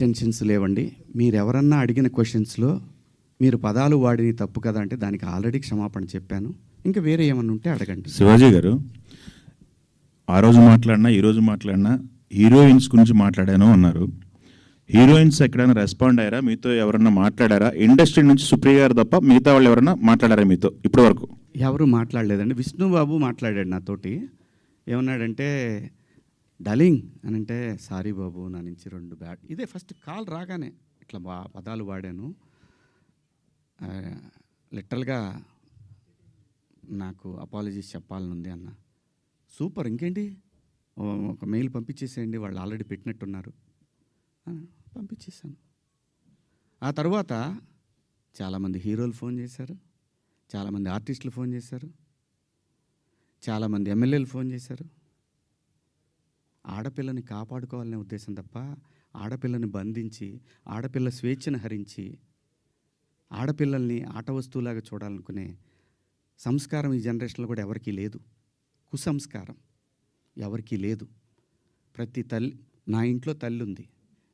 Tensions లేవండి. మీరెవరన్నా అడిగిన క్వశ్చన్స్‌లో మీరు పదాలు వాడినవి తప్పు కదా అంటే దానికి ఆల్రెడీ క్షమాపణ చెప్పాను. ఇంకా వేరే ఏమన్నా ఉంటే అడగండి. శివాజీ గారు, ఆ రోజు మాట్లాడినా ఈ రోజు మాట్లాడినా హీరోయిన్స్ గురించి మాట్లాడాను అన్నారు. హీరోయిన్స్ ఎక్కడైనా రెస్పాండ్ అయ్యారా? మీతో ఎవరన్నా మాట్లాడారా? ఇండస్ట్రీ నుంచి సుప్రియ గారు తప్ప మిగతా వాళ్ళు ఎవరైనా మాట్లాడారా మీతో ఇప్పటి వరకు? ఎవరు మాట్లాడలేదండి. విష్ణుబాబు మాట్లాడాడు నాతోటి. ఏమన్నాడంటే, డార్లింగ్ అని అంటే, సారీ బాబు నా నుంచి 2 బ్యాడ్. ఇదే ఫస్ట్ కాల్ రాగానే ఇట్లా పదాలు వాడాను. లిటరల్గా నాకు అపాలజీస్ చెప్పాలని ఉంది అన్న. సూపర్, ఇంకేంటి, ఒక మెయిల్ పంపించేసేయండి, వాళ్ళు ఆల్రెడీ పెట్టినట్టున్నారు. పంపించేశాను. ఆ తర్వాత చాలామంది హీరోలు ఫోన్ చేశారు, చాలామంది ఆర్టిస్టులు ఫోన్ చేశారు, చాలామంది ఎమ్మెల్యేలు ఫోన్ చేశారు. ఆడపిల్లని కాపాడుకోవాలనే ఉద్దేశం తప్ప ఆడపిల్లని బంధించి ఆడపిల్ల స్వేచ్ఛను హరించి ఆడపిల్లల్ని ఆట వస్తువులాగా చూడాలనుకునే సంస్కారం ఈ జనరేషన్లో కూడా ఎవరికీ లేదు. కుసంస్కారం ఎవరికీ లేదు. ప్రతి తల్లి, నా ఇంట్లో తల్లి ఉంది,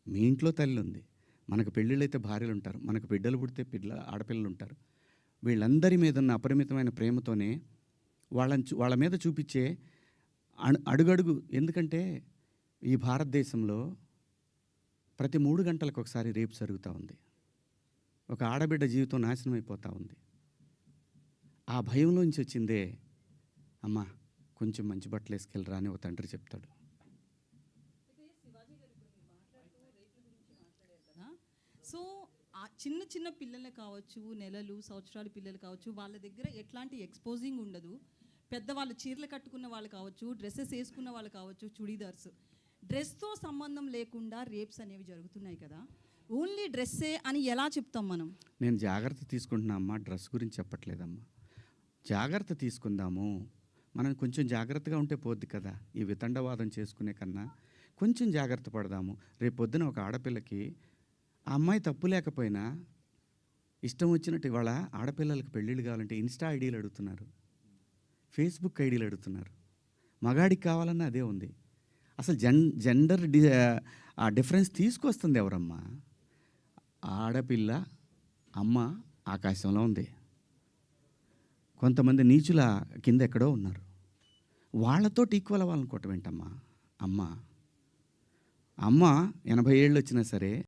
మీ ఇంట్లో తల్లి ఉంది, మనకు పెళ్ళిళ్ళైతే భార్యలు ఉంటారు, మనకు బిడ్డలు పుడితే ఆడపిల్లలు ఉంటారు. వీళ్ళందరి మీద ఉన్న అపరిమితమైన ప్రేమతోనే వాళ్ళ మీద చూపించే అడుగడుగు. ఎందుకంటే ఈ భారతదేశంలో ప్రతి 3 గంటలకు ఒకసారి రేపు జరుగుతూ ఉంది. ఒక ఆడబిడ్డ జీవితం నాశనం అయిపోతూ ఉంది. ఆ భయంలోంచి వచ్చిందే, అమ్మ కొంచెం మంచి బట్టలు వేసుకెళ్ళరా అని ఒక తండ్రి చెప్తాడు. సో ఆ చిన్న చిన్న పిల్లలే కావచ్చు, నెలలు సంవత్సరాల పిల్లలు కావచ్చు, వాళ్ళ దగ్గర ఎట్లాంటి ఎక్స్పోజింగ్ ఉండదు. పెద్దవాళ్ళు చీరలు కట్టుకున్న వాళ్ళు కావచ్చు, డ్రెస్సెస్ వేసుకున్న వాళ్ళు కావచ్చు, చుడీదార్స్, డ్రెస్తో సంబంధం లేకుండా రేప్స్ అనేవి జరుగుతున్నాయి కదా. ఓన్లీ డ్రెస్సే అని ఎలా చెప్తాం మనం? నేను జాగ్రత్త తీసుకుంటున్నా అమ్మా, డ్రెస్ గురించి చెప్పట్లేదమ్మా. జాగ్రత్త తీసుకుందాము, మనం కొంచెం జాగ్రత్తగా ఉంటే పోద్ది కదా. ఈ వితండవాదం చేసుకునే కన్నా కొంచెం జాగ్రత్త పడదాము. రేపు పొద్దున ఒక ఆడపిల్లకి ఆ అమ్మాయి తప్పు లేకపోయినా ఇష్టం వచ్చినట్టు ఇవాళ ఆడపిల్లలకి పెళ్ళిళ్ళు కావాలంటే ఇన్స్టా ఐడీలు అడుగుతున్నారు, ఫేస్బుక్ ఐడీలు అడుగుతున్నారు. మగాడికి కావాలన్నా అదే ఉంది. అసలు జెండర్ ఆ డిఫరెన్స్ తీసుకొస్తుంది ఎవరమ్మా? ఆడపిల్ల అమ్మ ఆకాశంలో ఉంది, కొంతమంది నీచుల కింద ఎక్కడో ఉన్నారు. వాళ్ళతో ఈక్వల్ అవ్వాలనుకోవటం ఏంటమ్మా? అమ్మ 80 ఏళ్ళు వచ్చినా సరే